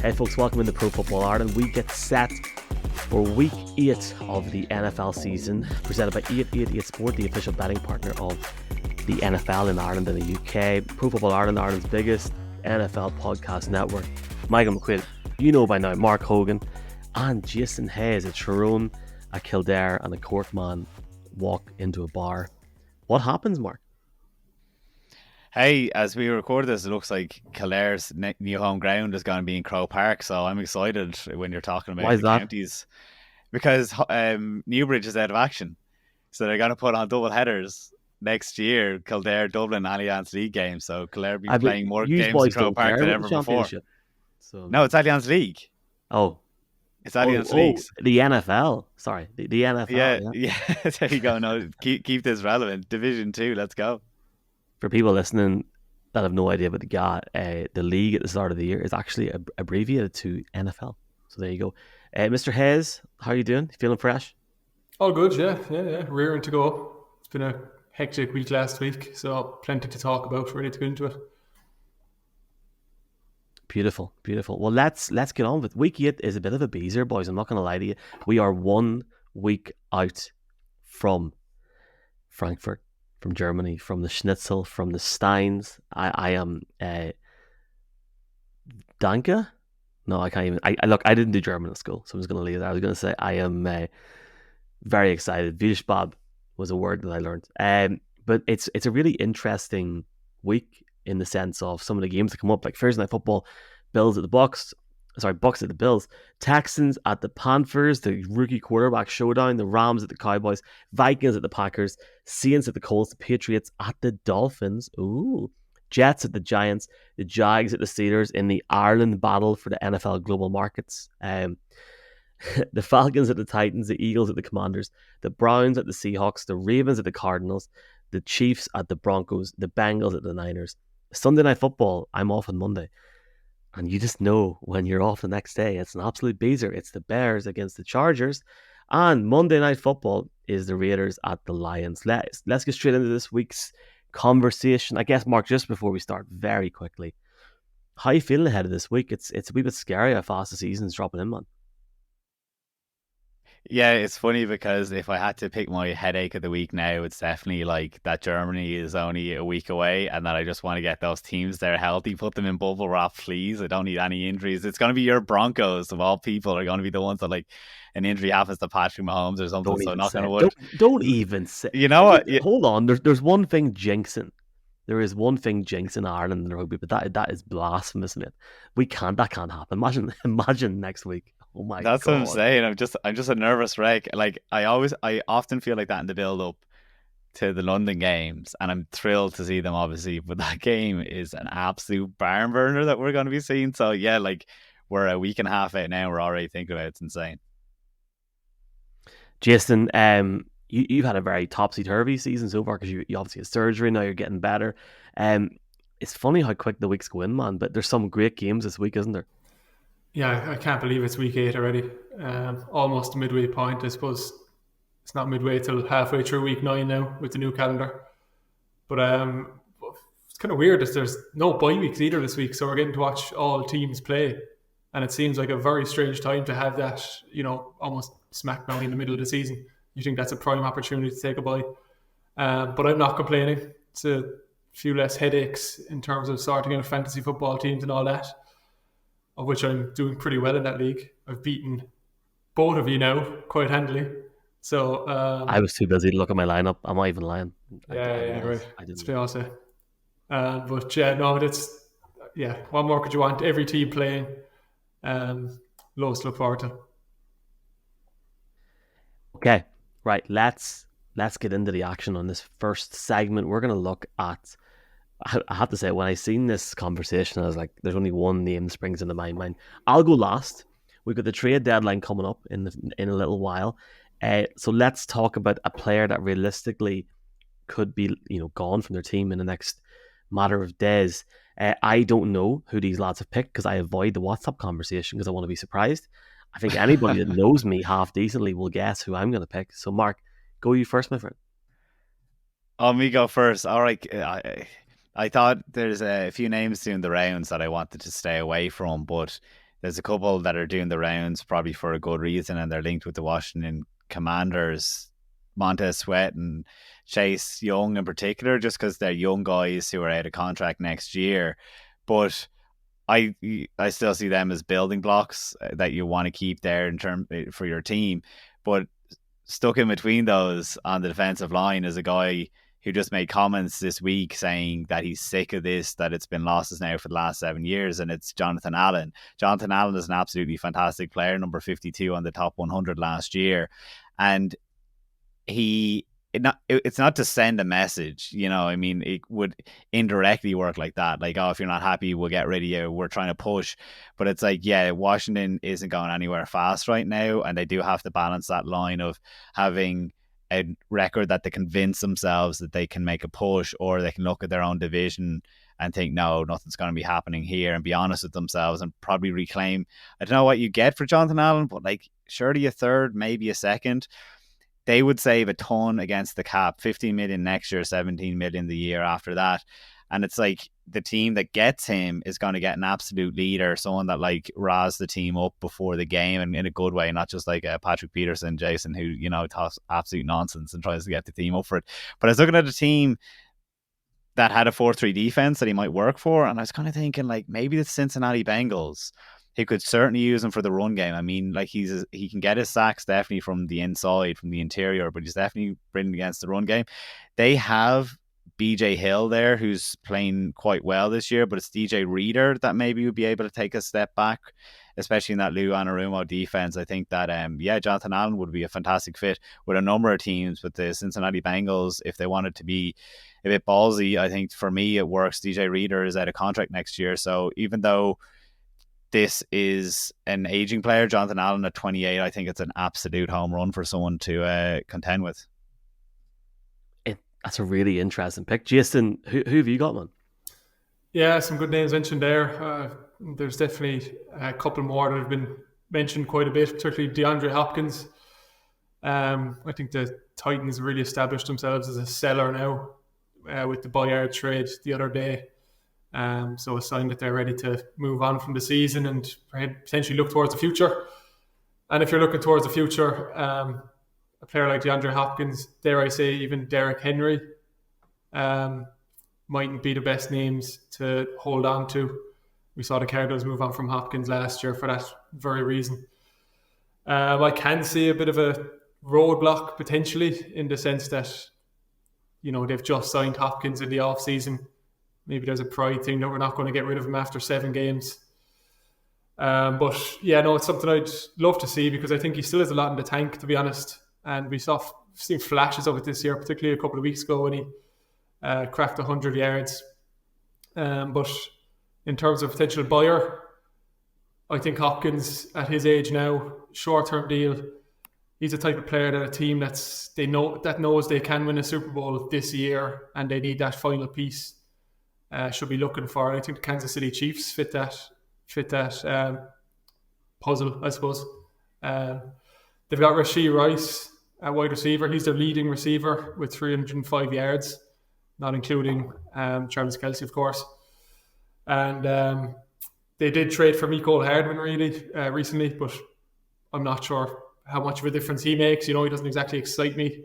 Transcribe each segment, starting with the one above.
Hey folks, welcome into Pro Football Ireland. We get set for week 8 of the NFL season, presented by 888 Sport, the official betting partner of the NFL in Ireland and the UK. Pro Football Ireland, Ireland's biggest NFL podcast network. Michael McQuaid, you know by now, Mark Hogan, and Jason Hayes, a Tyrone, a Kildare, and a Cork man walk into a bar. What happens, Mark? Hey, as we record this, it looks like Kildare's new home ground is going to be in Croke Park, so I'm excited when you're talking about the counties. Because Newbridge is out of action, so they're going to put on double headers next year, Kildare, Dublin, Allianz League games, so Kildare will be playing more games in Croke Park than ever before. So... No, it's Allianz League. Oh. It's Allianz League. The NFL. Sorry, the NFL. Yeah. There you go. No, keep this relevant. Division 2, let's go. For people listening that have no idea about the league at the start of the year is actually abbreviated to NFL. So there you go. Mr. Hayes, how are you doing? Feeling fresh? All good, yeah. Rearing to go. It's been a hectic week last week, so plenty to talk about. Ready to get into it. Beautiful. Well, let's get on with it. Week 8 is a bit of a beezer, boys. I'm not going to lie to you. We are 1 week out from Frankfurt, from Germany, from the Schnitzel, from the Steins. I am Danke? No, I can't even. I didn't do German at school, so I'm just going to leave it there. I was going to say I am very excited. Wiesbaden was a word that I learned. But it's a really interesting week in the sense of some of the games that come up, like Thursday Night Football, Bucks at the Bills, Texans at the Panthers, the rookie quarterback showdown, the Rams at the Cowboys, Vikings at the Packers, Saints at the Colts, the Patriots at the Dolphins, Jets at the Giants, the Jags at the Steelers in the Ireland battle for the NFL global markets, the Falcons at the Titans, the Eagles at the Commanders, the Browns at the Seahawks, the Ravens at the Cardinals, the Chiefs at the Broncos, the Bengals at the Niners. Sunday Night Football, I'm off on Monday. And you just know when you're off the next day, it's an absolute beezer. It's the Bears against the Chargers. And Monday Night Football is the Raiders at the Lions. Let's get straight into this week's conversation. I guess, Mark, just before we start, very quickly, how are you feeling ahead of this week? It's a wee bit scary how fast the season's dropping in, man. Yeah, it's funny because if I had to pick my headache of the week now, it's definitely like that Germany is only a week away and that I just want to get those teams there healthy, put them in bubble wrap, please. I don't need any injuries. It's going to be your Broncos, of all people, are going to be the ones that like an injury happens to Patrick Mahomes or something. So not going to wood. Don't even say. You know what? Hold on. There's one thing jinxing. There is one thing jinxing Ireland in rugby, but that is blasphemous, man. That can't happen. Imagine next week. Oh my God. That's what I'm saying. I'm just a nervous wreck. Like I often feel like that in the build up to the London games, and I'm thrilled to see them obviously, but that game is an absolute barn burner that we're going to be seeing. So yeah, like we're a week and a half out now, we're already thinking about it. It's insane. Jason, you've had a very topsy-turvy season so far because you obviously had surgery, now you're getting better. It's funny how quick the weeks go in, man, but there's some great games this week, isn't there? Yeah, I can't believe it's week 8 already. Almost the midway point, I suppose. It's not midway till halfway through week 9 now with the new calendar. But it's kind of weird that there's no bye weeks either this week, so we're getting to watch all teams play. And it seems like a very strange time to have that, almost smack bang in the middle of the season. You think that's a prime opportunity to take a bye. But I'm not complaining. It's a few less headaches in terms of sorting out fantasy football teams and all that, of which I'm doing pretty well in that league. I've beaten both of you now quite handily. So I was too busy to look at my lineup. I'm not even lying. Yeah, right. It's fair to say. But yeah, no, what more could you want? Every team playing. Loads to look forward to. Okay, right. Let's get into the action on this first segment. We're going to look at. I have to say, when I seen this conversation, I was like, there's only one name springs into my mind. I'll go last. We've got the trade deadline coming up in a little while. So let's talk about a player that realistically could be, gone from their team in the next matter of days. I don't know who these lads have picked because I avoid the WhatsApp conversation because I want to be surprised. I think anybody that knows me half decently will guess who I'm going to pick. So Mark, go you first, my friend. Oh, me go first. All right. I thought there's a few names doing the rounds that I wanted to stay away from, but there's a couple that are doing the rounds probably for a good reason, and they're linked with the Washington Commanders, Montez Sweat and Chase Young in particular, just because they're young guys who are out of contract next year. But I still see them as building blocks that you want to keep there in term for your team. But stuck in between those on the defensive line is a guy who just made comments this week saying that he's sick of this, that it's been losses now for the last 7 years, and it's Jonathan Allen. Jonathan Allen is an absolutely fantastic player, number 52 on the top 100 last year. And it's not to send a message, I mean, it would indirectly work like that, like, oh, if you're not happy, we'll get rid of you, we're trying to push. But it's like, yeah, Washington isn't going anywhere fast right now, and they do have to balance that line of having a record that they convince themselves that they can make a push, or they can look at their own division and think, no, nothing's going to be happening here, and be honest with themselves and probably reclaim, I don't know what you get for Jonathan Allen, but like surely a third, maybe a second. They would save a ton against the cap, 15 million next year, 17 million the year after that. And it's like the team that gets him is going to get an absolute leader, someone that like raz the team up before the game, and in a good way, not just like Patrick Peterson, Jason, who, talks absolute nonsense and tries to get the team up for it. But I was looking at a team that had a 4-3 defense that he might work for, and I was kind of thinking like maybe the Cincinnati Bengals. He could certainly use him for the run game. I mean, like he can get his sacks definitely from the inside, from the interior, but he's definitely brilliant against the run game. They have BJ Hill there, who's playing quite well this year, but it's DJ Reader that maybe would be able to take a step back, especially in that Lou Anarumo defense. I think that, Jonathan Allen would be a fantastic fit with a number of teams, but the Cincinnati Bengals, if they wanted to be a bit ballsy, I think for me it works. DJ Reader is out of contract next year, so even though this is an aging player, Jonathan Allen at 28, I think it's an absolute home run for someone to contend with. That's a really interesting pick. Jason, who have you got, man? Yeah, some good names mentioned there. There's definitely a couple more that have been mentioned quite a bit, particularly DeAndre Hopkins. I think the Titans really established themselves as a seller now with the Bayard trade the other day. So a sign that they're ready to move on from the season and potentially look towards the future. And if you're looking towards the future, a player like DeAndre Hopkins, dare I say even Derrick Henry, mightn't be the best names to hold on to. We saw the Cardinals move on from Hopkins last year for that very reason. I can see a bit of a roadblock potentially, in the sense that, they've just signed Hopkins in the offseason. Maybe there's a pride thing that we're not going to get rid of him after 7 games. But yeah, no, it's something I'd love to see, because I think he still has a lot in the tank, to be honest. And we seen flashes of it this year, particularly a couple of weeks ago when he cracked 100 yards. But in terms of potential buyer, I think Hopkins, at his age now, short-term deal, he's the type of player that a team that knows they can win a Super Bowl this year and they need that final piece. Should be looking for. I think the Kansas City Chiefs fit that puzzle, I suppose. They've got Rashee Rice at wide receiver. He's their leading receiver with 305 yards, not including Travis Kelce, of course. And they did trade for Mecole Hardman recently, but I'm not sure how much of a difference he makes. He doesn't exactly excite me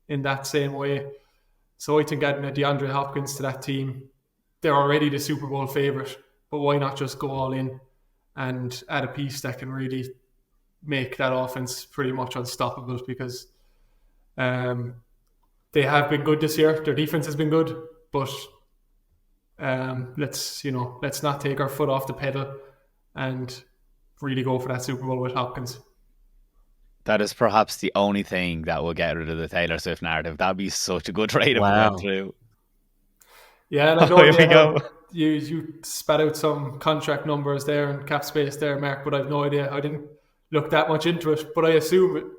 in that same way. So I think adding a DeAndre Hopkins to that team, they're already the Super Bowl favourite, but why not just go all in and add a piece that can really make that offense pretty much unstoppable? Because they have been good this year. Their defense has been good, but let's not take our foot off the pedal and really go for that Super Bowl with Hopkins. That is perhaps the only thing that will get rid of the Taylor Swift narrative. That'd be such a good trade if it went through. Yeah, and I know you spat out some contract numbers there and cap space there, Mark, but I've no idea. I didn't look that much into it, but I assume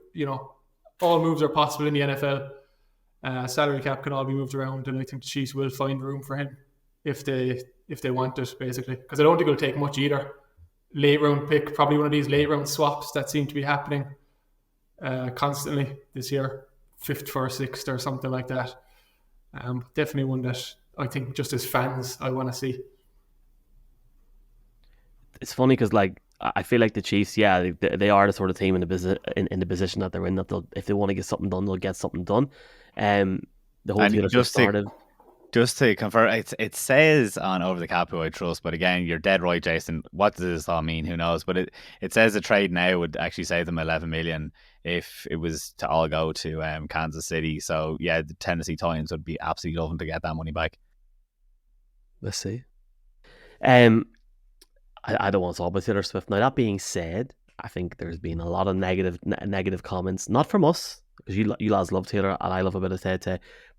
all moves are possible in the NFL. Salary cap can all be moved around, and I think the Chiefs will find room for him if they want it, basically. Because I don't think it'll take much either. Late round pick, probably one of these late round swaps that seem to be happening constantly this year, 5th or 6th or something like that. Definitely one that I think just as fans I want to see. It's funny because I feel like the Chiefs, yeah, they are the sort of team in the position that they're in, that they'll, if they want to get something done, they'll get something done. The whole And Taylor Swift started. Just to confirm, it says on Over the Cap, who I trust, but again, you're dead right, Jason. What does this all mean? Who knows? But it says a trade now would actually save them 11 million if it was to all go to Kansas City. So yeah, the Tennessee Titans would be absolutely loving to get that money back. Let's see. I don't want to talk about Taylor Swift. Now, that being said, I think there's been a lot of negative comments, not from us, because you lads love Taylor and I love a bit of Tay,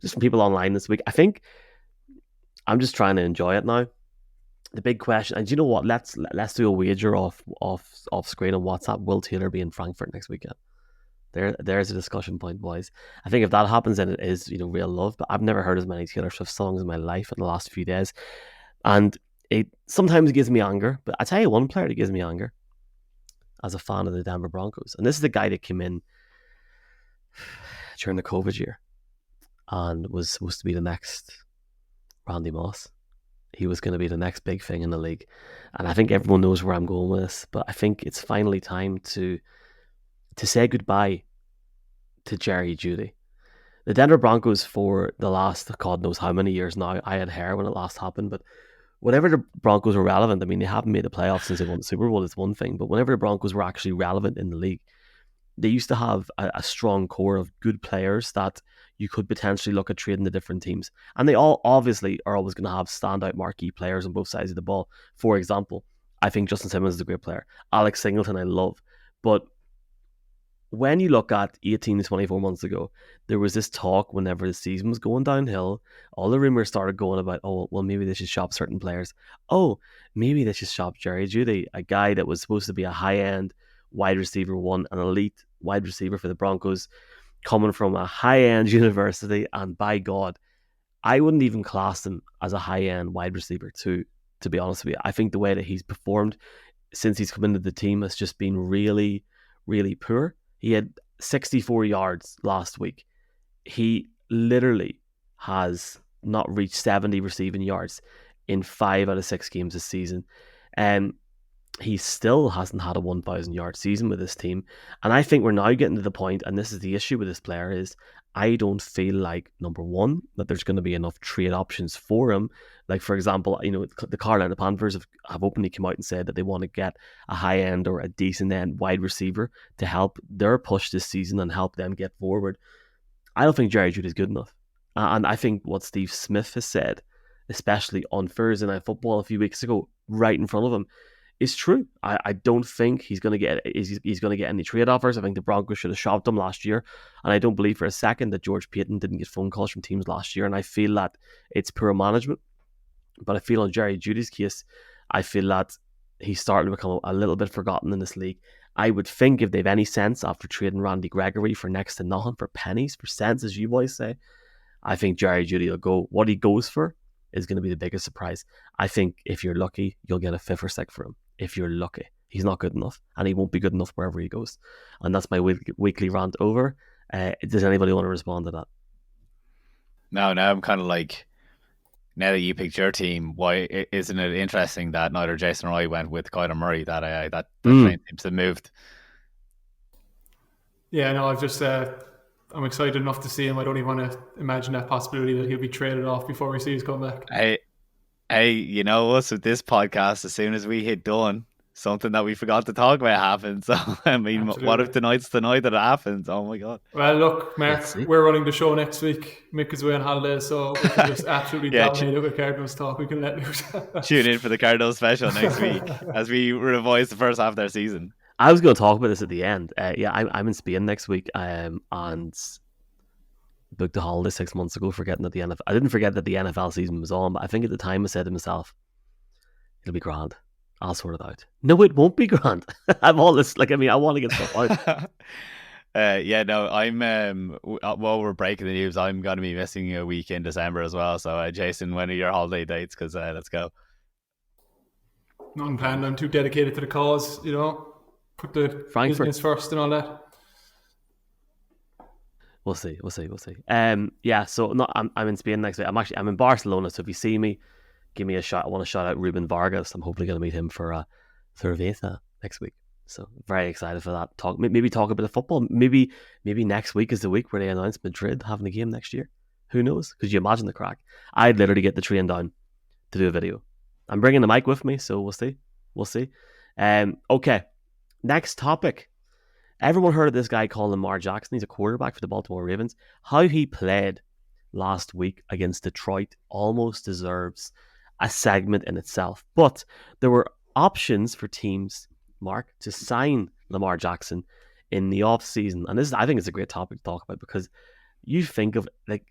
just from people online this week. I think I'm just trying to enjoy it now. The big question, and do you know what? Let's do a wager off screen on WhatsApp. Will Taylor be in Frankfurt next weekend? There's a discussion point, boys. I think if that happens, then it is, real love. But I've never heard as many Taylor Swift songs in my life in the last few days, and it sometimes gives me anger. But I tell you one player that gives me anger as a fan of the Denver Broncos, and this is the guy that came in during the COVID year and was supposed to be the next Randy Moss. He was going to be the next big thing in the league, and I think everyone knows where I'm going with this. But I think it's finally time to say goodbye to Jerry Jeudy. The Denver Broncos, for the last God knows how many years now, I had hair when it last happened, but whenever the Broncos were relevant, I mean, they haven't made the playoffs since they won the Super Bowl, it's one thing, but whenever the Broncos were actually relevant in the league, they used to have a strong core of good players that you could potentially look at trading to different teams. And they all obviously are always going to have standout marquee players on both sides of the ball. For example, I think Justin Simmons is a great player. Alex Singleton I love. But when you look at 18 to 24 months ago, there was this talk whenever the season was going downhill, all the rumors started going about, oh, well, maybe they should shop certain players. Oh, maybe they should shop Jerry Jeudy, a guy that was supposed to be a high-end wide receiver one, an elite wide receiver for the Broncos, coming from a high-end university, and by God, I wouldn't even class him as a high-end wide receiver two, to be honest with you. I think the way that he's performed since he's come into the team has just been really, really poor. He had 64 yards last week. He literally has not reached 70 receiving yards in 5 out of 6 games this season. And he still hasn't had a 1,000-yard season with this team. And I think we're now getting to the point, and this is the issue with this player, is I don't feel like, number one, that there's going to be enough trade options for him. Like, for example, the Carolina Panthers have openly come out and said that they want to get a high-end or a decent-end wide receiver to help their push this season and help them get forward. I don't think Jerry Jeudy is good enough. And I think what Steve Smith has said, especially on Thursday Night Football a few weeks ago, right in front of him, is true. I don't think he's going to get any trade offers. I think the Broncos should have shopped him last year, and I don't believe for a second that George Payton didn't get phone calls from teams last year, and I feel that it's poor management. But I feel on Jerry Judy's case, I feel that he's starting to become a little bit forgotten in this league. I would think if they've any sense after trading Randy Gregory for next to nothing, for pennies, for cents, as you boys say, I think Jerry Jeudy will go. What he goes for is going to be the biggest surprise. I think if you're lucky, you'll get a 5th or 6th for him. If you're lucky, he's not good enough, and he won't be good enough wherever he goes. And that's my weekly rant over. Does anybody want to respond to that? No, I'm kind of like, now that you picked your team, why isn't it interesting that neither Jason or I went with Kyler Murray? That train seems to have moved. Yeah, no, I'm excited enough to see him. I don't even want to imagine that possibility that he'll be traded off before we see his comeback. Hey, you know us with this podcast, as soon as we hit done, something that we forgot to talk about happens. So, I mean, absolutely. What if tonight's the night that it happens? Oh my God. Well, look, Mark, we're running the show next week. Mick is away on holiday, so we can just absolutely dominate it with Cardinals talk. We can let loose. Tune in for the Cardinals special next week as we revise the first half of their season. I was going to talk about this at the end. I'm in Spain next week, and booked a holiday 6 months ago, forgetting that I didn't forget that the NFL season was on, but I think at the time I said to myself, it'll be grand. I'll sort it out. No, it won't be grand. I'm all this, I want to get stuff out. While we're breaking the news, I'm going to be missing a week in December as well. So, Jason, when are your holiday dates? Because let's go. Nothing planned. I'm too dedicated to the cause, put the Frankfurt business first and all that. We'll see. So I'm in Spain next week. I'm in Barcelona. So if you see me, give me a shot. I want to shout out Ruben Vargas. I'm hopefully going to meet him for a cerveza next week. So very excited for that. Maybe talk a bit of football. Maybe next week is the week where they announce Madrid having a game next year. Who knows? Because you imagine the crack. I'd literally get the train down to do a video. I'm bringing the mic with me, so we'll see. Okay, next topic. Everyone heard of this guy called Lamar Jackson. He's a quarterback for the Baltimore Ravens. How he played last week against Detroit almost deserves a segment in itself. But there were options for teams, Mark, to sign Lamar Jackson in the offseason. And I think it's a great topic to talk about, because you think of, like,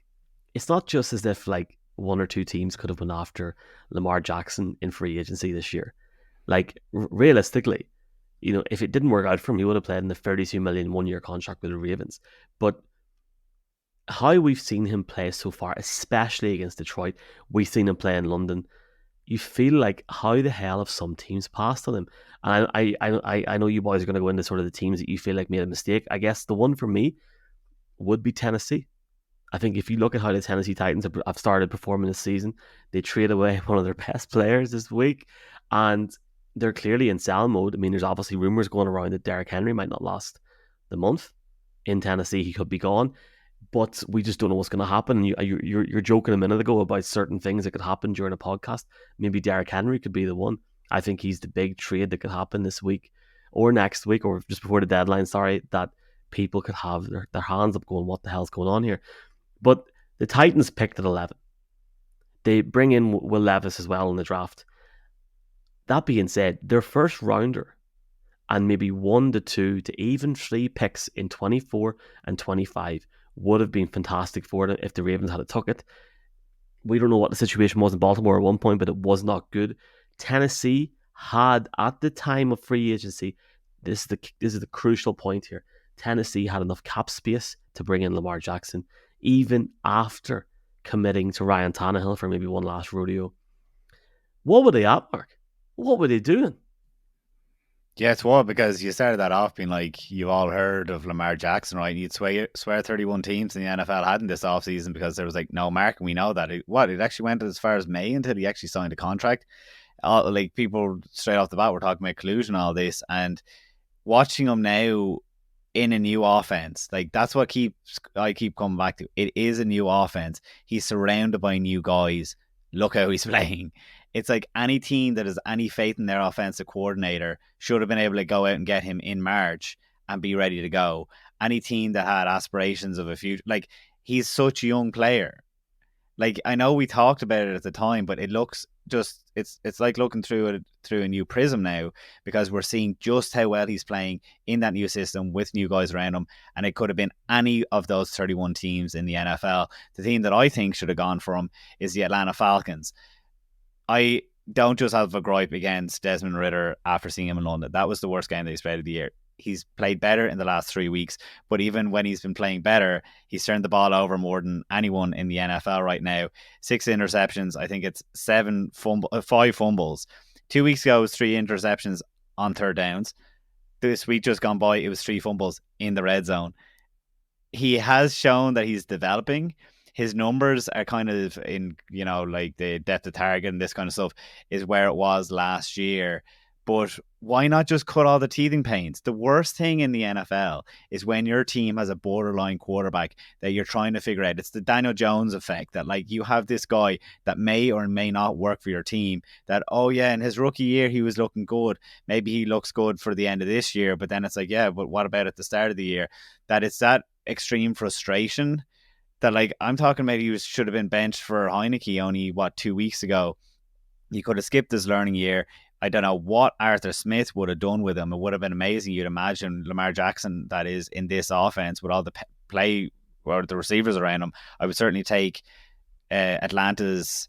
it's not just as if like one or two teams could have went after Lamar Jackson in free agency this year. Like, realistically, if it didn't work out for him, he would have played in the $32 million 1-year contract with the Ravens. But how we've seen him play so far, especially against Detroit, we've seen him play in London. You feel like, how the hell have some teams passed on him? And I know you boys are going to go into sort of the teams that you feel like made a mistake. I guess the one for me would be Tennessee. I think if you look at how the Tennessee Titans have started performing this season, they trade away one of their best players this week, and they're clearly in sell mode. I mean, there's obviously rumors going around that Derrick Henry might not last the month in Tennessee. He could be gone, but we just don't know what's going to happen. You're joking a minute ago about certain things that could happen during a podcast. Maybe Derrick Henry could be the one. I think he's the big trade that could happen this week or next week or just before the deadline. Sorry, that people could have their hands up going, what the hell's going on here? But the Titans picked at 11. They bring in Will Levis as well in the draft. That being said, their first rounder and maybe 1 to 2 to even 3 picks in 24 and 25 would have been fantastic for them if the Ravens had took it. We don't know what the situation was in Baltimore at one point, but it was not good. Tennessee had, at the time of free agency, this is the crucial point here, Tennessee had enough cap space to bring in Lamar Jackson, even after committing to Ryan Tannehill for maybe one last rodeo. What were they at, Mark? What were they doing? Yeah, it's wild, because you started that off being like, you've all heard of Lamar Jackson, right? You'd swear 31 teams in the NFL hadn't this offseason because there was like no market. We know that. It actually went as far as May until he actually signed a contract. Like, people straight off the bat were talking about collusion, all this, and watching him now in a new offense, like, that's what I keep coming back to. It is a new offense. He's surrounded by new guys. Look how he's playing. It's like any team that has any faith in their offensive coordinator should have been able to go out and get him in March and be ready to go. Any team that had aspirations of a future, like, he's such a young player. Like, I know we talked about it at the time, but it looks just, it's like looking through a new prism now, because we're seeing just how well he's playing in that new system with new guys around him. And it could have been any of those 31 teams in the NFL. The team that I think should have gone for him is the Atlanta Falcons. I don't just have a gripe against Desmond Ridder after seeing him in London. That was the worst game that he's played of the year. He's played better in the last 3 weeks, but even when he's been playing better, he's turned the ball over more than anyone in the NFL right now. 6 interceptions. I think it's 5 fumbles. 2 weeks ago, it was 3 interceptions on third downs. This week just gone by, it was 3 fumbles in the red zone. He has shown that he's developing. His numbers are kind of in, like the depth of target and this kind of stuff is where it was last year. But why not just cut all the teething pains? The worst thing in the NFL is when your team has a borderline quarterback that you're trying to figure out. It's the Daniel Jones effect, that like you have this guy that may or may not work for your team, that, oh yeah, in his rookie year, he was looking good. Maybe he looks good for the end of this year, but then it's like, yeah, but what about at the start of the year? That it's that extreme frustration that, like, I'm talking about, he should have been benched for Heineke only, 2 weeks ago. He could have skipped his learning year. I don't know what Arthur Smith would have done with him. It would have been amazing. You'd imagine Lamar Jackson, that is, in this offense with all the play or the receivers around him. I would certainly take Atlanta's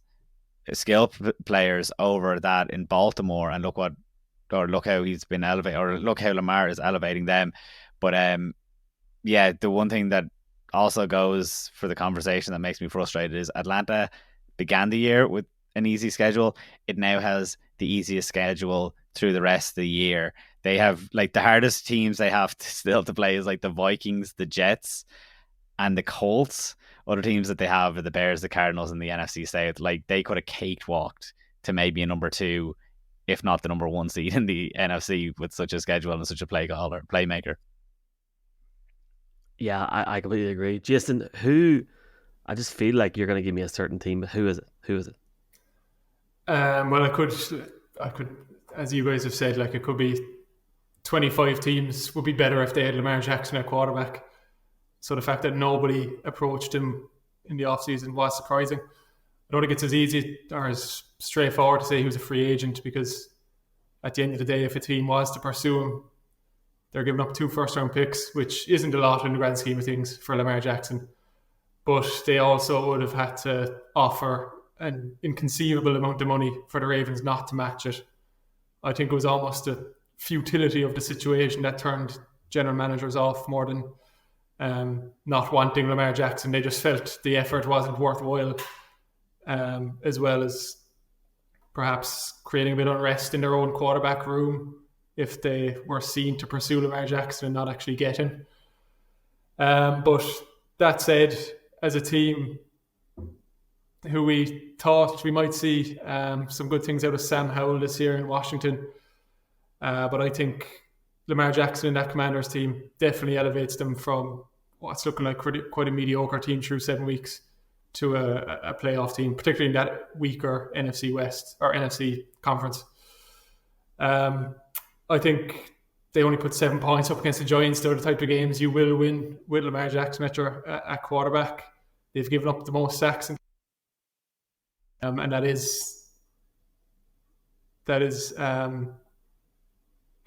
skill players over that in Baltimore, and look how he's been elevated, or look how Lamar is elevating them. But yeah, the one thing that also goes for the conversation that makes me frustrated is Atlanta began the year with an easy schedule. It now has the easiest schedule through the rest of the year. They have, like, the hardest teams they have still to play is like the Vikings, the Jets, and the Colts. Other teams that they have are the Bears, the Cardinals, and the NFC South. Like, they could have cakewalked to maybe a number 2 if not the number 1 seed in the NFC with such a schedule and such a playmaker. Yeah, I completely agree. Jason, I just feel like you're going to give me a certain team, but who is it? Well, I could, as you guys have said, like it could be 25 teams would be better if they had Lamar Jackson at quarterback. So the fact that nobody approached him in the offseason was surprising. I don't think it's as easy or as straightforward to say he was a free agent, because at the end of the day, if a team was to pursue him, they're giving up 2 first-round picks, which isn't a lot in the grand scheme of things for Lamar Jackson. But they also would have had to offer an inconceivable amount of money for the Ravens not to match it. I think it was almost a futility of the situation that turned general managers off more than not wanting Lamar Jackson. They just felt the effort wasn't worthwhile, as well as perhaps creating a bit of unrest in their own quarterback room if they were seen to pursue Lamar Jackson and not actually get him. But that said, as a team who we thought we might see some good things out of Sam Howell this year in Washington, but I think Lamar Jackson and that Commanders team definitely elevates them from what's looking like quite a mediocre team through 7 weeks to a playoff team, particularly in that weaker NFC West or NFC conference. I think they only put 7 points up against the Giants. They're the type of games you will win with Lamar Jackson at quarterback. They've given up the most sacks, and that is. Can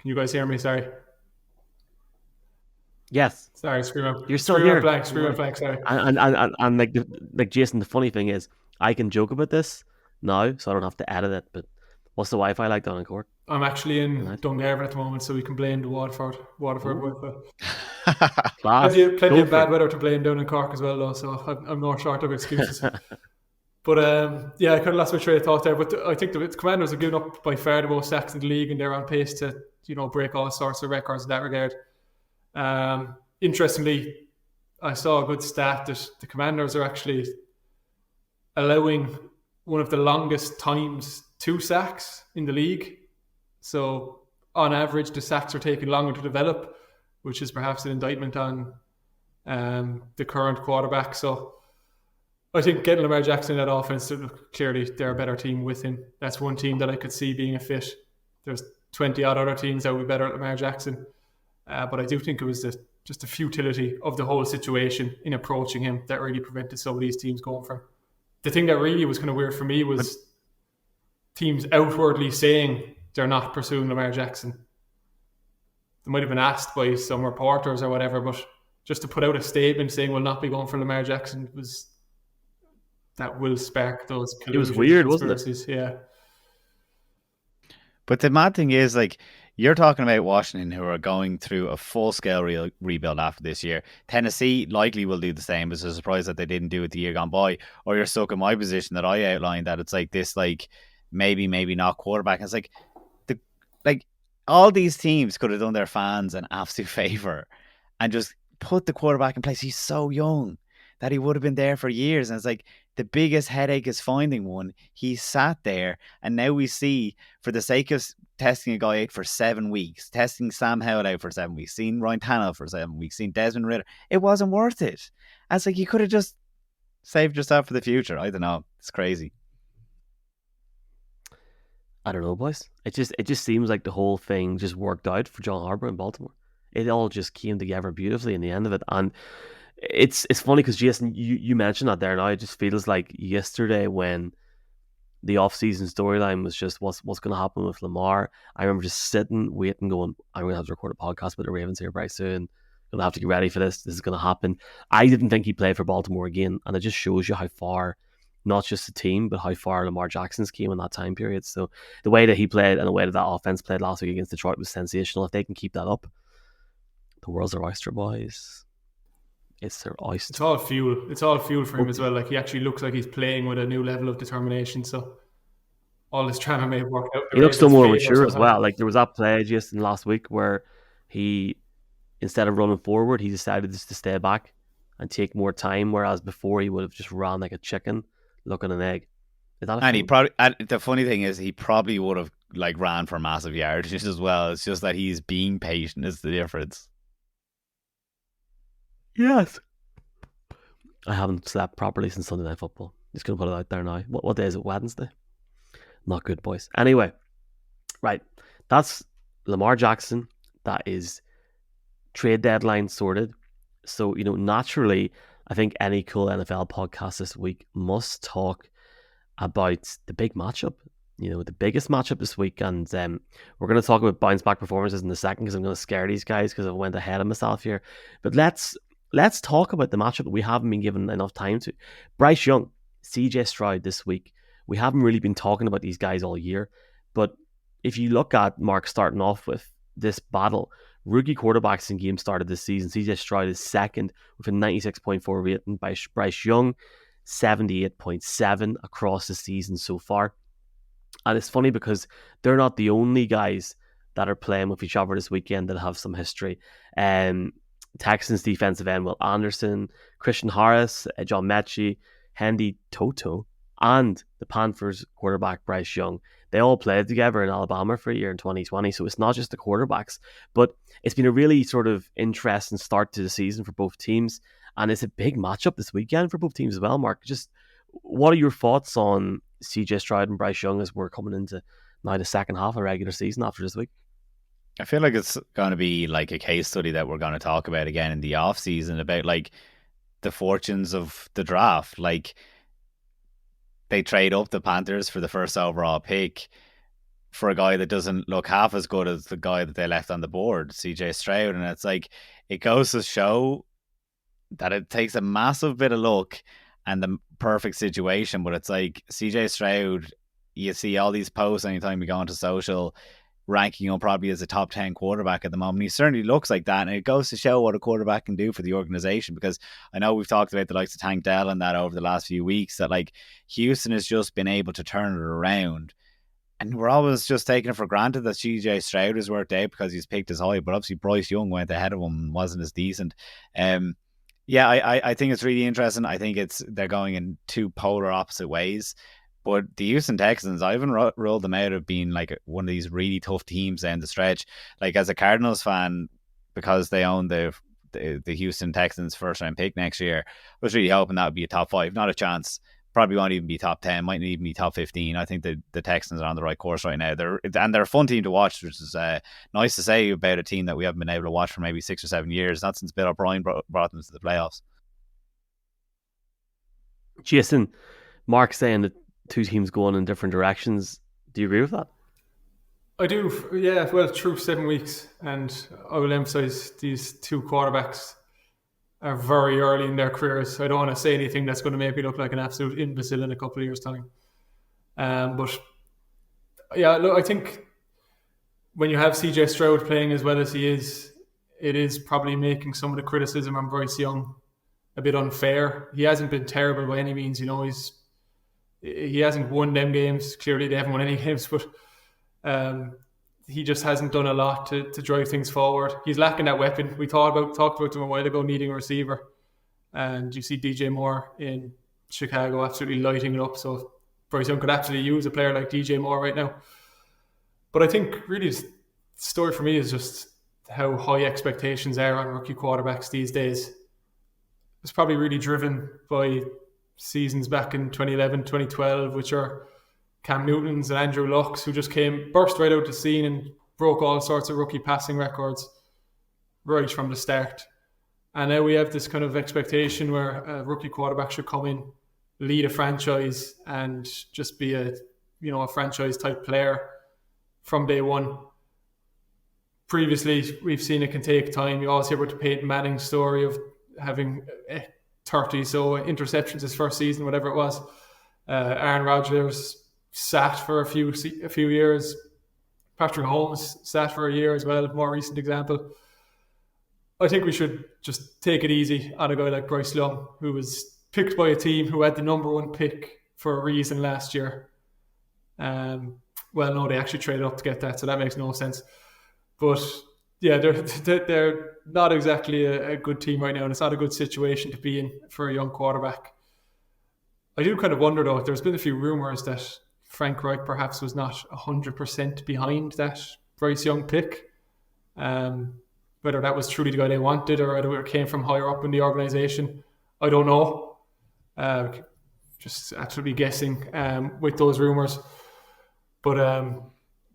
you guys hear me? Sorry. Yes. Sorry, screw up. You're still here. Screw up blank. Sorry. And like Jason, the funny thing is, I can joke about this now, so I don't have to edit it. But what's the Wi-Fi like down in Cork? I'm actually in Dungarvan at the moment, so we can blame the Waterford Wi-Fi. Plenty of bad weather to blame down in Cork as well, though. So I'm not short of excuses. But I kind of lost my train of thought there. But I think the Commanders have given up by far the most sacks in the league, and they're on pace to break all sorts of records in that regard. Interestingly, I saw a good stat that the Commanders are actually allowing one of the longest times to sacks in the league. So on average, the sacks are taking longer to develop, which is perhaps an indictment on the current quarterback. So I think getting Lamar Jackson in that offense, clearly they're a better team with him. That's one team that I could see being a fit. There's 20-odd other teams that would be better at Lamar Jackson. But I do think it was just the futility of the whole situation in approaching him that really prevented some of these teams going for him. The thing that really was kind of weird for me was teams outwardly saying they're not pursuing Lamar Jackson. They might have been asked by some reporters or whatever, but just to put out a statement saying we'll not be going for Lamar Jackson that will spark those. It was weird, wasn't it? Yeah. But the mad thing is, like, you're talking about Washington, who are going through a full-scale rebuild after this year. Tennessee likely will do the same. It's a surprise that they didn't do it the year gone by. Or you're stuck in my position that I outlined, that it's like this, like, maybe not quarterback. And it's like all these teams could have done their fans an absolute favor and just put the quarterback in place. He's so young that he would have been there for years. And it's like the biggest headache is finding one. He sat there, and now we see, for the sake of testing a guy out for 7 weeks, testing Sam Howell out for 7 weeks, seeing Ryan Tannehill for 7 weeks, seeing Desmond Ridder, it wasn't worth it. And it's like you could have just saved yourself for the future. I don't know. It's crazy. I don't know, boys. It just seems like the whole thing just worked out for John Harbaugh in Baltimore. It all just came together beautifully in the end of it. And it's funny because, Jason, you mentioned that there now. It just feels like yesterday when the off-season storyline was just what's going to happen with Lamar. I remember just sitting, waiting, going, I'm going to have to record a podcast with the Ravens here very soon. Going to have to get ready for this. This is going to happen. I didn't think he'd play for Baltimore again. And it just shows you how far, not just the team, but how far Lamar Jackson's came in that time period. So the way that he played and the way that offense played last week against Detroit was sensational. If they can keep that up, the world's their oyster, boys. It's their oyster. It's all fuel. It's all fuel for him as well. Like, he actually looks like he's playing with a new level of determination. So all this trauma may work out. He looks still more mature as well. Like, there was that play just in last week where he, instead of running forward, he decided just to stay back and take more time. Whereas before he would have just ran like a chicken looking an egg. And he probably, the funny thing is, he probably would have like ran for massive yardages as well. It's just that he's being patient is the difference. Yes. I haven't slept properly since Sunday Night Football. Just going to put it out there now. What day is it? Wednesday? Not good, boys. Anyway, right. That's Lamar Jackson. That is trade deadline sorted. So, naturally, I think any cool NFL podcast this week must talk about the big matchup. The biggest matchup this week. And we're going to talk about bounce back performances in a second because I'm going to scare these guys because I went ahead of myself here. But let's talk about the matchup that we haven't been given enough time to. Bryce Young, CJ Stroud this week. We haven't really been talking about these guys all year. But if you look at Mark starting off with this battle, rookie quarterbacks in game started this season. CJ Stroud is second with a 96.4 rating by Bryce Young, 78.7 across the season so far. And it's funny because they're not the only guys that are playing with each other this weekend that have some history. Texans defensive end Will Anderson, Christian Harris, John Mechie, Hendy Toto, and the Panthers quarterback Bryce Young. They all played together in Alabama for a year in 2020, so it's not just the quarterbacks. But it's been a really sort of interesting start to the season for both teams, and it's a big matchup this weekend for both teams as well, Mark. Just what are your thoughts on CJ Stroud and Bryce Young as we're coming into now the second half of regular season after this week? I feel like it's going to be like a case study that we're going to talk about again in the off season about like the fortunes of the draft. Like they trade up the Panthers for the first overall pick for a guy that doesn't look half as good as the guy that they left on the board, CJ Stroud. And it's like, it goes to show that it takes a massive bit of luck and the perfect situation. But it's like CJ Stroud, you see all these posts anytime you go onto social, ranking him probably as a top 10 quarterback at the moment. He certainly looks like that, and it goes to show what a quarterback can do for the organization, because I know we've talked about the likes of Tank Dell and that over the last few weeks, that like Houston has just been able to turn it around, and we're always just taking it for granted that CJ Stroud has worked out because he's picked as high, but obviously Bryce Young went ahead of him and wasn't as decent. Yeah, I think it's really interesting. I think they're going in two polar opposite ways. But the Houston Texans, I haven't ruled them out of being like one of these really tough teams down the stretch. Like as a Cardinals fan, because they own the Houston Texans first round pick next year, I was really hoping that would be a top 5. Not a chance. Probably won't even be top 10. Might not even be top 15. I think the Texans are on the right course right now. They're a fun team to watch, which is nice to say about a team that we haven't been able to watch for maybe 6 or 7 years. Not since Bill O'Brien brought them to the playoffs. Jason, Mark saying that two teams going in different directions. Do you agree with that? I do. Yeah, well, through 7 weeks, and I will emphasize these two quarterbacks are very early in their careers. I don't want to say anything that's going to make me look like an absolute imbecile in a couple of years' time. But yeah, look, I think when you have CJ Stroud playing as well as he is, it is probably making some of the criticism on Bryce Young a bit unfair. He hasn't been terrible by any means. He hasn't won them games. Clearly, they haven't won any games, but he just hasn't done a lot to drive things forward. He's lacking that weapon. We talked about him a while ago, needing a receiver. And you see DJ Moore in Chicago absolutely lighting it up. So Bryce Young could absolutely use a player like DJ Moore right now. But I think really the story for me is just how high expectations are on rookie quarterbacks these days. It's probably really driven by seasons back in 2011, 2012, which are Cam Newton's and Andrew Luck's, who just burst right out the scene and broke all sorts of rookie passing records right from the start. And now we have this kind of expectation where a rookie quarterback should come in, lead a franchise, and just be a franchise type player from day one. Previously, we've seen it can take time. You always hear about the Peyton Manning story of having 30 so interceptions his first season, whatever it was. Aaron Rodgers sat for a few years. Patrick Mahomes sat for a year as well, more recent example. I think we should just take it easy on a guy like Bryce Young, who was picked by a team who had the number 1 pick for a reason last year. Well, no, they actually traded up to get that, so that makes no sense. But yeah, they're not exactly a good team right now, and it's not a good situation to be in for a young quarterback. I do kind of wonder, though, there's been a few rumours that Frank Reich perhaps was not 100% behind that Bryce Young pick. Whether that was truly the guy they wanted or whether it came from higher up in the organisation, I don't know. Just absolutely guessing with those rumours. But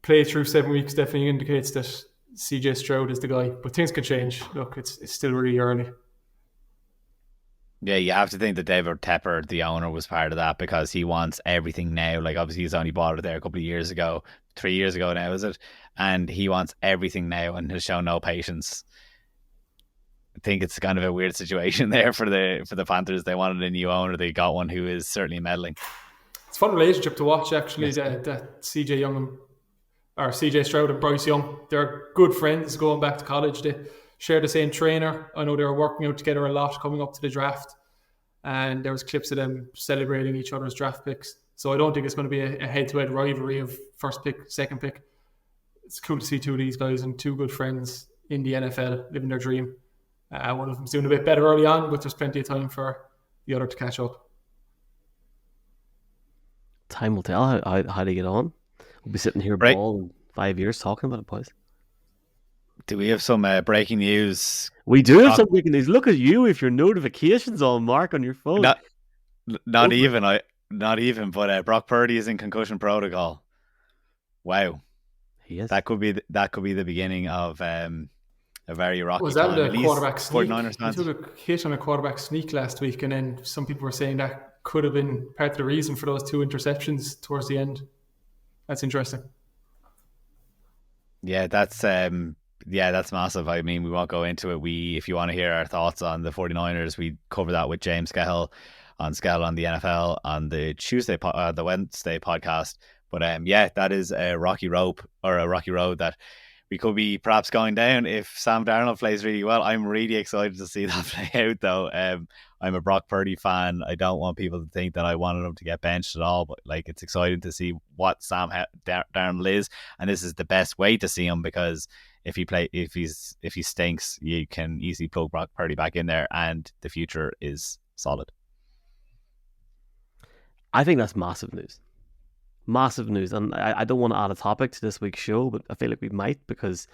play through 7 weeks definitely indicates that CJ Stroud is the guy. But things can change. Look, it's still really early. Yeah, you have to think that David Tepper, the owner, was part of that because he wants everything now. Like, obviously, he's only bought it there a couple of years ago, 3 years ago now, is it? And he wants everything now and has shown no patience. I think it's kind of a weird situation there for the Panthers. They wanted a new owner. They got one who is certainly meddling. It's a fun relationship to watch, actually, yes. that CJ Stroud and Bryce Young. They're good friends going back to college. They share the same trainer. I know they were working out together a lot coming up to the draft, and there was clips of them celebrating each other's draft picks. So I don't think it's going to be a head-to-head rivalry of first pick, second pick. It's cool to see two of these guys and two good friends in the NFL living their dream. One of them's doing a bit better early on, but there's plenty of time for the other to catch up. Time will tell how they get on. We'll be sitting here all in 5 years talking about it, boys. Do we have some breaking news? We do have some breaking news. Look at you if your notifications on, Mark, on your phone. Not even. But Brock Purdy is in concussion protocol. Wow, he is. That could be the beginning of a very rocky. Was that time. the quarterback sneak? 49ers he took a hit on a quarterback sneak last week, and then some people were saying that could have been part of the reason for those 2 interceptions towards the end. That's interesting. Yeah, that's massive. I mean, we won't go into it. If you want to hear our thoughts on the 49ers, we cover that with James Scahill on the NFL on the Wednesday podcast. But that is a rocky road that we could be perhaps going down if Sam Darnold plays really well. I'm really excited to see that play out, though. I'm a Brock Purdy fan. I don't want people to think that I wanted him to get benched at all, but it's exciting to see what Sam Darnold is, and this is the best way to see him because if he stinks, you can easily plug Brock Purdy back in there, and the future is solid. I think that's massive news. Massive news, and I don't want to add a topic to this week's show, but I feel like we might because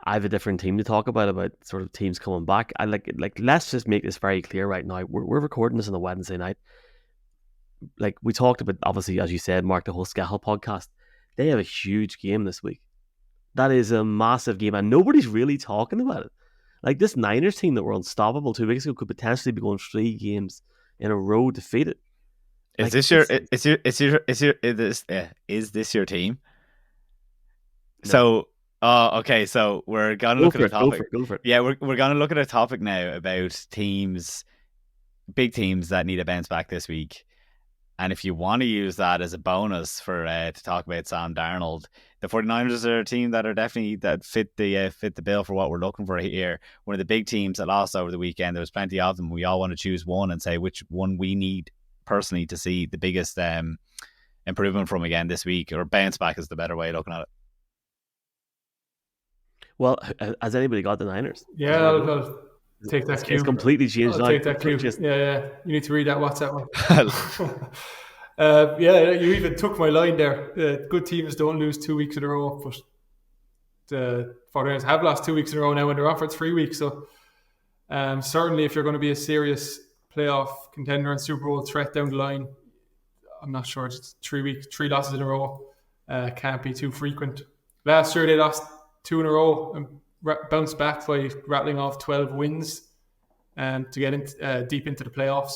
I have a different team to talk about sort of teams coming back. I like let's just make this very clear right now. We're recording this on a Wednesday night. Like we talked about, obviously, as you said, Mark, the whole Scahill podcast. They have a huge game this week. That is a massive game, and nobody's really talking about it. Like this Niners team that were unstoppable 2 weeks ago could potentially be going 3 games in a row defeated. Is this your team? No. So, okay. So we're gonna look at a topic. Go for it. Yeah, we're gonna look at a topic now about big teams that need a bounce back this week. And if you want to use that as a bonus for to talk about Sam Darnold, the 49ers are a team that are definitely that fit the bill for what we're looking for here. One of the big teams that lost over the weekend. There was plenty of them. We all want to choose one and say which one we need personally to see the biggest improvement from again this week, or bounce back is the better way of looking at it. Well, has anybody got the Niners? Yeah, I'll take that cue. It's completely changed. I'll take that cue. Yeah. You need to read that WhatsApp one. You even took my line there. Good teams don't lose 2 weeks in a row, but the 49ers have lost 2 weeks in a row now, and they're on for 3 weeks. So certainly, if you're going to be a serious playoff contender and Super Bowl threat down the line, I'm not sure. It's 3 losses in a row can't be too frequent. Last year they lost 2 in a row and bounced back by rattling off 12 wins to get deep into the playoffs.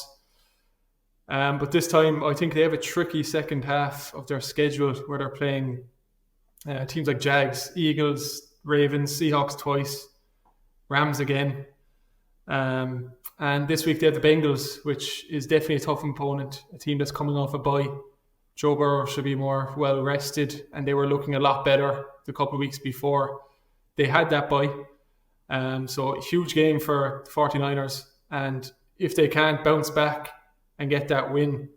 But this time I think they have a tricky second half of their schedule where they're playing teams like Jags, Eagles, Ravens, Seahawks twice, Rams again. And this week they have the Bengals, which is definitely a tough opponent, a team that's coming off a bye. Joe Burrow should be more well rested, and they were looking a lot better the couple of weeks before they had that bye. So a huge game for the 49ers, and if they can't bounce back and get that win,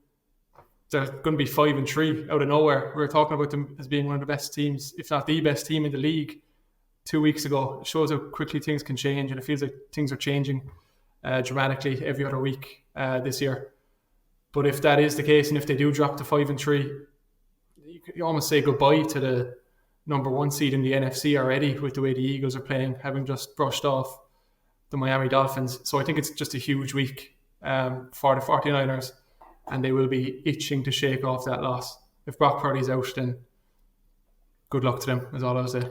they're going to be 5-3 out of nowhere. We were talking about them as being one of the best teams, if not the best team in the league 2 weeks ago. It shows how quickly things can change, and it feels like things are changing dramatically every other week this year. But if that is the case, and if they do drop to 5-3, you almost say goodbye to the number 1 seed in the NFC already with the way the Eagles are playing, having just brushed off the Miami Dolphins. So I think it's just a huge week for the 49ers, and they will be itching to shake off that loss. If Brock Purdy's out, then good luck to them, is all I'll say.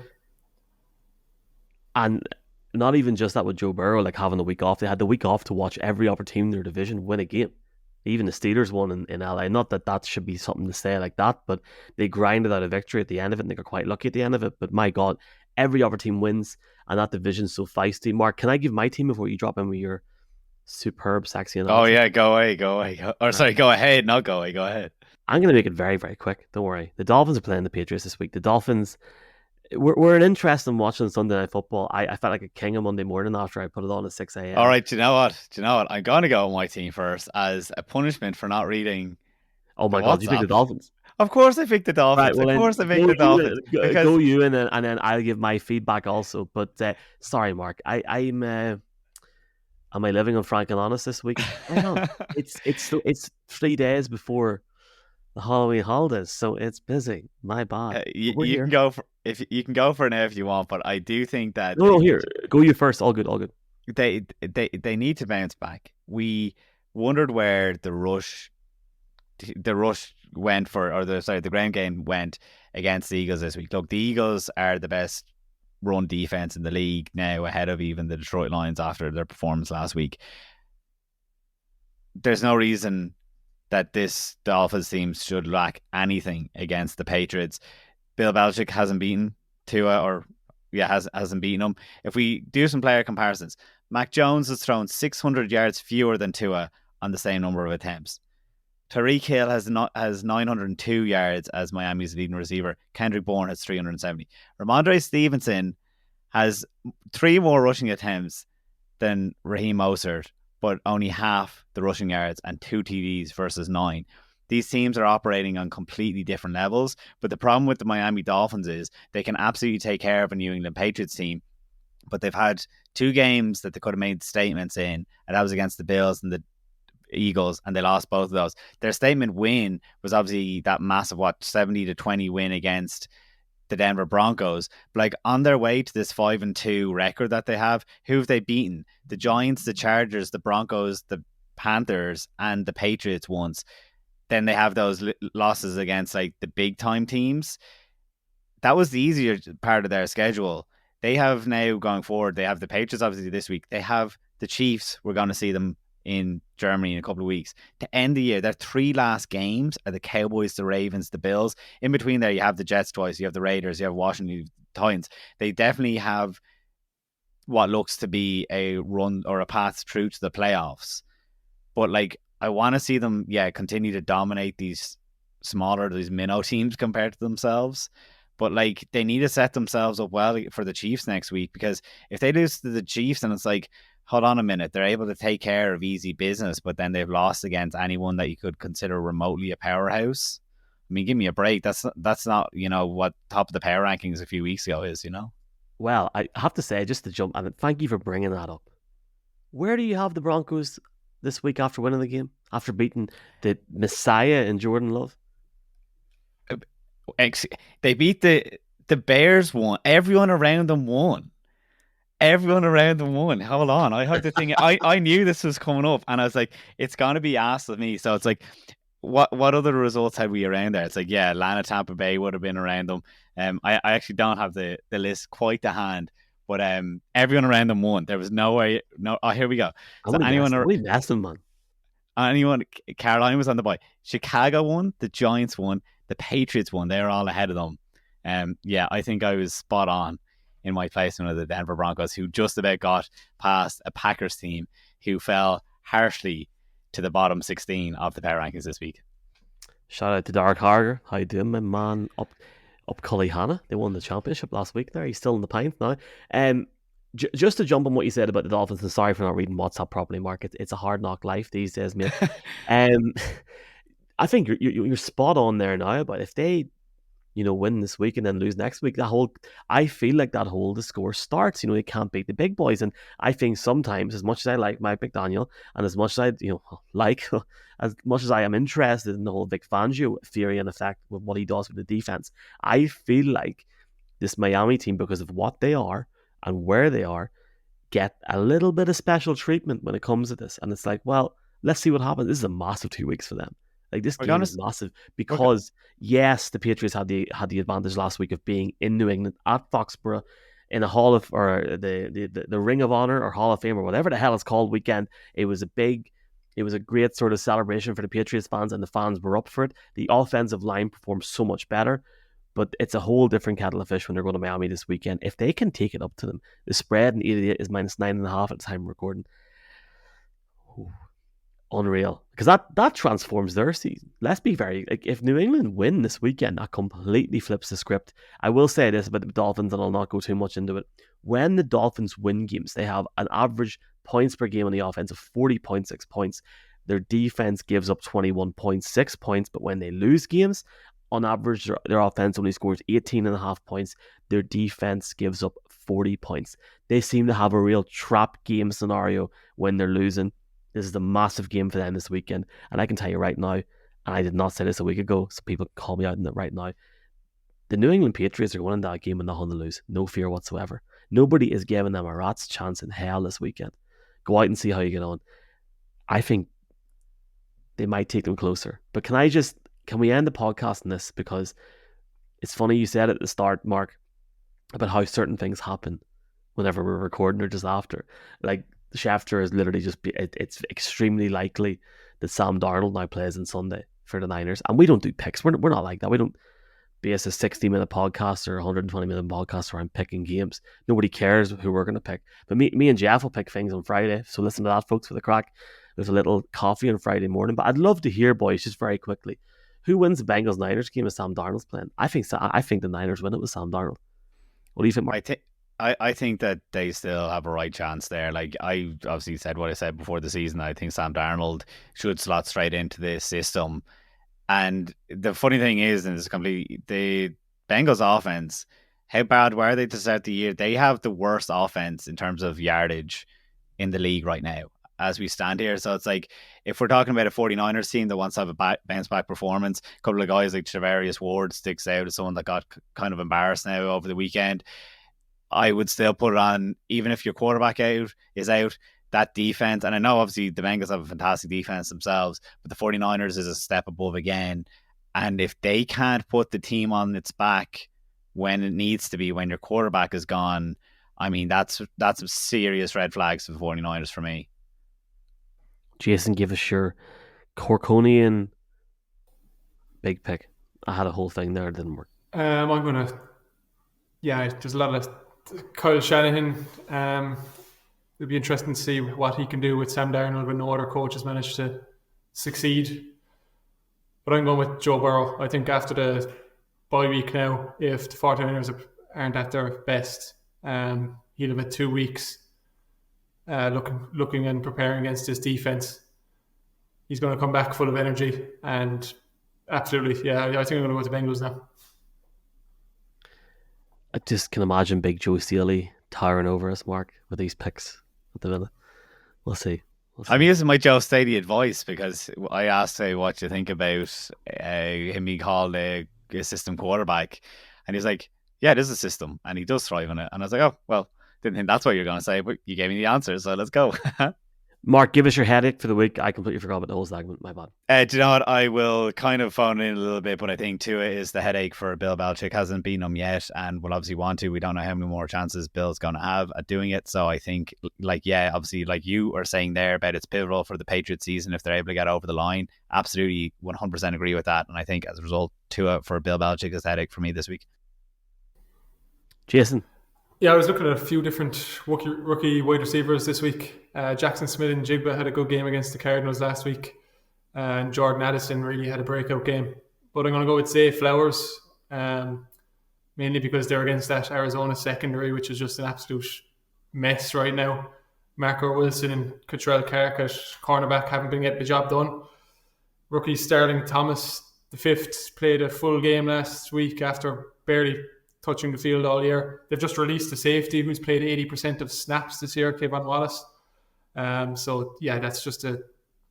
And not even just that with Joe Burrow, like having the week off. They had the week off to watch every other team in their division win a game. Even the Steelers won in LA. Not that should be something to say like that, but they grinded out a victory at the end of it, and they got quite lucky at the end of it. But my God, every other team wins, and that division's so feisty. Mark, can I give my team before you drop in with your superb, sexy analysis? Oh yeah, go away. Sorry, go ahead, not go away, go ahead. I'm going to make it very, very quick. Don't worry. The Dolphins are playing the Patriots this week. The Dolphins were an interest in watching Sunday Night Football. I felt like a king on Monday morning after I put it on at 6 a.m. All right, do you know what? I'm going to go with my team first as a punishment for not reading. Oh my God, you picked the Dolphins. Of course I picked the Dolphins. Right, well, of course I picked the Dolphins. Go you, and then I'll give my feedback also. But sorry, Mark. I'm am I living on Frank and Honest this week? I know. It's 3 days before the Halloween holidays, so it's busy. My bad. You can go for it now if you want, but I do think that here, go you first. All good. They need to bounce back. We wondered where the rush went the ground game went against the Eagles this week. Look, the Eagles are the best run defense in the league now, ahead of even the Detroit Lions after their performance last week. There's no reason that this Dolphins team should lack anything against the Patriots. Bill Belichick hasn't beaten Tua, hasn't beaten him. If we do some player comparisons, Mac Jones has thrown 600 yards fewer than Tua on the same number of attempts. Tyreek Hill has 902 yards as Miami's leading receiver. Kendrick Bourne has 370. Ramondre Stevenson has 3 more rushing attempts than Raheem Mostert, but only half the rushing yards and 2 TDs versus 9. These teams are operating on completely different levels, but the problem with the Miami Dolphins is they can absolutely take care of a New England Patriots team, but they've had 2 games that they could have made statements in, and that was against the Bills and the Eagles, and they lost both of those. Their statement win was obviously that massive 70-20 win against the Denver Broncos. But like on their way to this 5-2 record that they have, who have they beaten? The Giants, the Chargers, the Broncos, the Panthers, and the Patriots once. Then they have those losses against like the big time teams. That was the easier part of their schedule. They have now going forward, they have the Patriots obviously this week. They have the Chiefs. We're going to see them in Germany in a couple of weeks. To end the year, their 3 last games are the Cowboys, the Ravens, the Bills. In between there, you have the Jets twice, you have the Raiders, you have Washington Titans. They definitely have what looks to be a run or a path through to the playoffs. But like, I want to see them, continue to dominate these minnow teams compared to themselves. But like, they need to set themselves up well for the Chiefs next week, because if they lose to the Chiefs, and it's like, hold on a minute, they're able to take care of easy business, but then they've lost against anyone that you could consider remotely a powerhouse. I mean, give me a break. That's not, what top of the power rankings a few weeks ago is, Well, I have to say, just to jump, and thank you for bringing that up. Where do you have the Broncos this week after winning the game, after beating the Messiah in Jordan Love? They beat the Bears won. Everyone around them won. Hold on, I have the thing. I knew this was coming up, and I was like, it's gonna be asked of me. So it's like, what other results had we around there? It's like, Atlanta, Tampa Bay would have been around them. I actually don't have the list quite to hand, but everyone around them won. There was no way. No, here we go. So anyone Carolina was on the bye. Chicago won. The Giants won. The Patriots won. They're all ahead of them. I think I was spot on in my placement of the Denver Broncos, who just about got past a Packers team who fell harshly to the bottom 16 of the power rankings this week. Shout out to Derek Harger. How you doing, my man? Up Cullyhanna. They won the championship last week there. He's still in the pint now. Just to jump on what you said about the Dolphins, and sorry for not reading WhatsApp properly, Mark. It's a hard knock life these days, mate. I think you're spot on there now, but if they win this week and then lose next week. I feel like the score starts. They can't beat the big boys. And I think sometimes, as much as I like Mike McDaniel and as much as as much as I am interested in the whole Vic Fangio theory and effect with what he does with the defense, I feel like this Miami team, because of what they are and where they are, get a little bit of special treatment when it comes to this. And it's like, well, let's see what happens. This is a massive 2 weeks for them. Like, this game is massive because, yes, the Patriots had the advantage last week of being in New England at Foxborough in a Hall of, or the Ring of Honor or Hall of Fame or whatever the hell it's called weekend. It was a great sort of celebration for the Patriots fans, and the fans were up for it. The offensive line performed so much better, but it's a whole different kettle of fish when they're going to Miami this weekend. If they can take it up to them, the spread in either is -9.5 at the time of recording. Ooh, unreal, because that transforms their season. Let's be if New England win this weekend, that completely flips the script. I will say this about the Dolphins, and I'll not go too much into it. When the Dolphins win games, they have an average points per game on the offense of 40.6 points. Their defense gives up 21.6 points, but when they lose games, on average, their offense only scores 18.5 points. Their defense gives up 40 points. They seem to have a real trap game scenario when they're losing. This is a massive game for them this weekend. And I can tell you right now, and I did not say this a week ago, so people can call me out on it right now, the New England Patriots are going into that game and not going to lose. No fear whatsoever. Nobody is giving them a rat's chance in hell this weekend. Go out and see how you get on. I think they might take them closer. But can we end the podcast on this? Because it's funny you said at the start, Mark, about how certain things happen whenever we're recording or just after. Like, Schefter is literally it's extremely likely that Sam Darnold now plays on Sunday for the Niners. And we don't do picks. We're not like that. We don't base a 60-minute podcast or 120-minute podcast where I'm picking games. Nobody cares who we're going to pick. But me and Jeff will pick things on Friday. So listen to that, folks, for the crack. There's a little coffee on Friday morning. But I'd love to hear, boys, just very quickly, who wins the Bengals-Niners game if Sam Darnold's playing? I think the Niners win it with Sam Darnold. What do you think, Mark? I think that they still have a right chance there. Like, I obviously said what I said before the season. I think Sam Darnold should slot straight into this system. And the funny thing is, and it's the Bengals offense, how bad were they to start the year? They have the worst offense in terms of yardage in the league right now as we stand here. So it's like, if we're talking about a 49ers team that wants to have a bounce back performance, a couple of guys like Travarius Ward sticks out as someone that got kind of embarrassed now over the weekend. I would still put it on, even if your quarterback is out, that defense. And I know obviously the Bengals have a fantastic defense themselves, but the 49ers is a step above again. And if they can't put the team on its back when it needs to be, when your quarterback is gone, I mean, that's serious red flags for the 49ers for me. Jason, give us your Corkonian big pick. I had a whole thing there, it didn't work. I'm going to, there's a lot of Kyle Shanahan. It'll be interesting to see what he can do with Sam Darnold when no other coach has managed to succeed. But I'm going with Joe Burrow. I think after the bye week now, if the 49ers aren't at their best, he'll have 2 weeks looking and preparing against his defense. He's going to come back full of energy, and absolutely, I think I'm going to go with the Bengals now. I just can imagine Big Joe Staley towering over us, Mark, with these picks at the minute. We'll see. I'm using my Joe Staley advice because I asked what you think about him being called a system quarterback, and he's like, yeah, it is a system, and he does thrive on it. And I was like, oh, well, didn't think that's what you're going to say, but you gave me the answer, so let's go. Mark, give us your headache for the week. I completely forgot about the whole segment. My bad. Do you know what? I will kind of phone in a little bit, but I think too it is the headache for Bill Belichick. Hasn't beaten him yet, and will obviously want to. We don't know how many more chances Bill's going to have at doing it. So I think, obviously, like you are saying there about it's pivotal for the Patriots season if they're able to get over the line. Absolutely, 100% agree with that. And I think as a result, for Bill Belichick is headache for me this week. Jason. Yeah, I was looking at a few different rookie wide receivers this week. Jackson Smith and Jigba had a good game against the Cardinals last week. And Jordan Addison really had a breakout game. But I'm going to go with Zay Flowers, mainly because they're against that Arizona secondary, which is just an absolute mess right now. Marco Wilson and Cottrell Clark at cornerback haven't been getting the job done. Rookie Sterling Thomas the fifth, played a full game last week after barely touching the field all year. They've just released a safety who's played 80% of snaps this year, Kayvon Wallace. So yeah, that's just a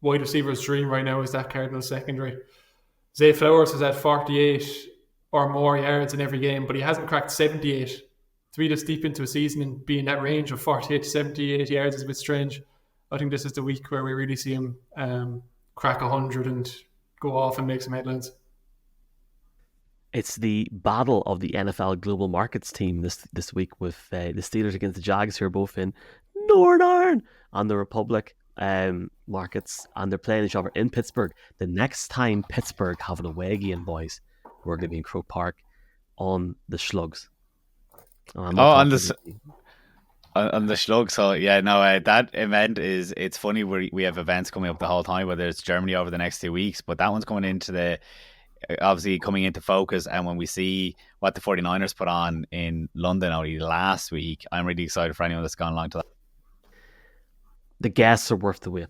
wide receiver's dream right now, is that Cardinals secondary. Zay Flowers has had 48 or more yards in every game, but he hasn't cracked 78. To be this deep into a season and be in that range of 48 to 78 yards is a bit strange. I think this is the week where we really see him crack 100 and go off and make some headlines. It's the battle of the NFL Global Markets team this week, with the Steelers against the Jags, who are both in Northern Ireland on the Republic markets, and they're playing each other in Pittsburgh. The next time Pittsburgh have an away game, boys, we're going to be in Croke Park on the Slugs. On the Slug. So yeah, no, that event it's funny, we have events coming up the whole time, whether it's Germany over the next 2 weeks, but that one's coming into obviously coming into focus. And when we see what the 49ers put on in London only last week, I'm really excited for anyone that's gone along to that. The guests are worth the wait,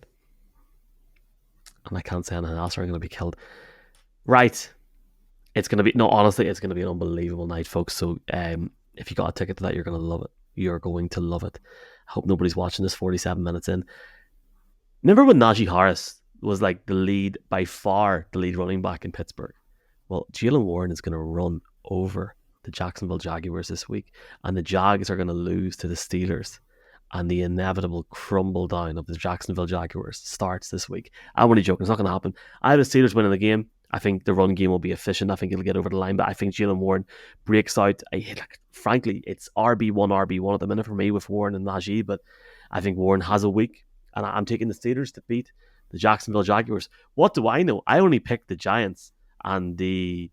and I can't say anything else or I'm going to be killed. Right, it's going to be it's going to be an unbelievable night, folks. So if you got a ticket to that, you're going to love it. You're going to love it. I hope nobody's watching this 47 minutes in. Remember when Najee Harris was like by far the lead running back in Pittsburgh? Well, Jaylen Warren is going to run over the Jacksonville Jaguars this week, and the Jags are going to lose to the Steelers, and the inevitable crumble down of the Jacksonville Jaguars starts this week. I'm only joking. It's not going to happen. I have the Steelers winning the game. I think the run game will be efficient. I think it'll get over the line, but I think Jaylen Warren breaks out. Frankly, it's RB1 at the minute for me with Warren and Najee, but I think Warren has a week, and I'm taking the Steelers to beat the Jacksonville Jaguars. What do I know? I only picked the Giants and the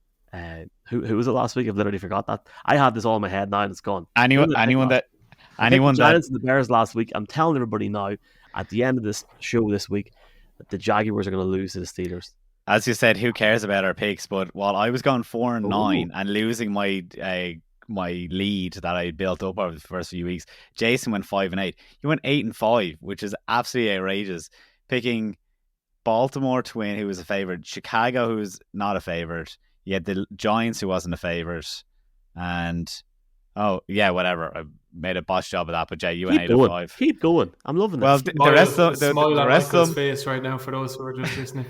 who was it last week? I've literally forgot that. I had this all in my head now and it's gone. Anyone that Giants and the Bears last week. I'm telling everybody now at the end of this show this week that the Jaguars are going to lose to the Steelers. As you said, who cares about our picks? But while I was going 4-9 and losing my lead that I built up over the first few weeks, Jason went 5-8. You went 8-5, which is absolutely outrageous. Picking Baltimore to win, who was a favorite, Chicago, who's not a favorite. You had the Giants, who wasn't a favorite, and whatever. I made a botch job of that, but Jay, you went 8-5. Keep going. I'm loving it. Well, the rest of them face right now for those who are just listening.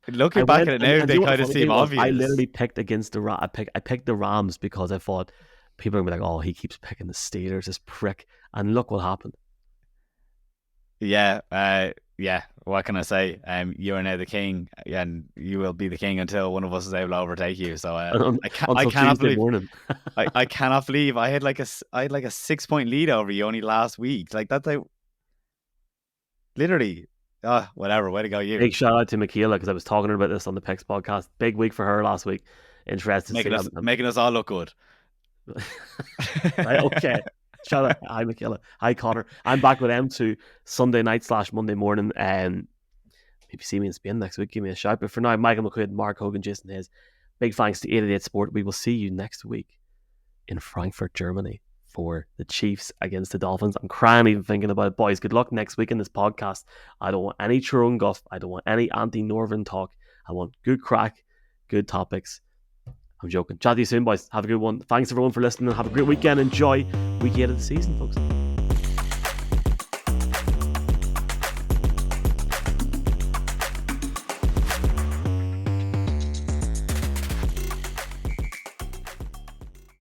Looking back at it now, they kind of seem obvious. I literally picked against the Rams. I picked the Rams because I thought people are going to be like, "Oh, he keeps picking the Steelers, this prick." And look what happened. Yeah. What can I say? You are now the king, and you will be the king until one of us is able to overtake you. So I cannot believe I cannot believe I had like a 6-point lead over you only last week. Like that's literally. Whatever. Way to go, you. Big shout out to Michaela, because I was talking about this on the Picks podcast. Big week for her last week. Interesting. Making us all look good. Right, okay. Shout out. Hi, Michaela. Hi, Connor. I'm back with M2 Sunday night / Monday morning. If you see me in Spain next week, give me a shout. But for now, Michael McQuaid, Mark Hogan, Jason Hayes. Big thanks to 888 Sport. We will see you next week in Frankfurt, Germany, for the Chiefs against the Dolphins. I'm crying even thinking about it. Boys, good luck next week in this podcast. I don't want any Tyrone Guff. I don't want any anti-Northern talk. I want good crack, good topics. I'm joking. Chat to you soon, boys. Have a good one. Thanks everyone for listening. Have a great weekend. Enjoy week 8 of the season, folks.